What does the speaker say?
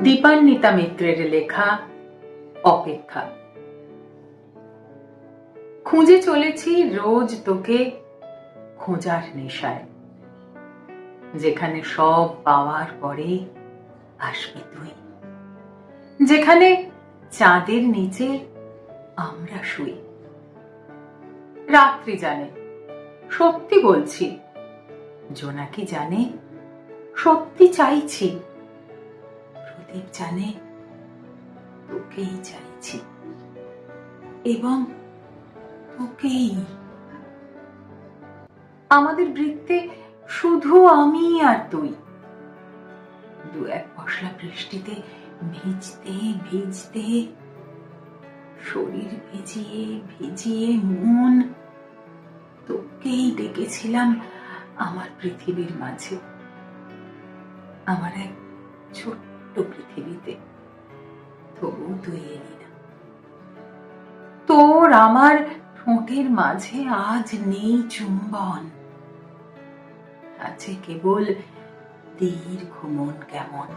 দীপান্বিতা মিত্রের লেখা অপেক্ষা। খুঁজে চলেছি রোজ তোকে খোঁজার নেশায়, যেখানে সব পাওয়ার পরে আসবি তুই, যেখানে চাঁদের নিচে আমরা শুই। রাত্রি জানে সত্যি বলছি, জোনাকি জানে সত্যি চাইছি, প্রদীপ জানে তোকেই চাইছি এবং তোকেই। আমাদের বৃত্তে শুধু আমি আর তুই, দু এক পশলা বৃষ্টিতে ভিজতে ভিজতে, শরীর ভিজিয়ে ভিজিয়ে মন, তোকেই ডেকেছিলাম আমার পৃথিবীর মাঝে, আমার এক ছোট্ট পৃথিবীতে। তবু তুই এলি না। তোর আমার ঠোঁটের মাঝে আজ নেই চুম্বন, আছে কেবল দীর্ঘ মন কেমন।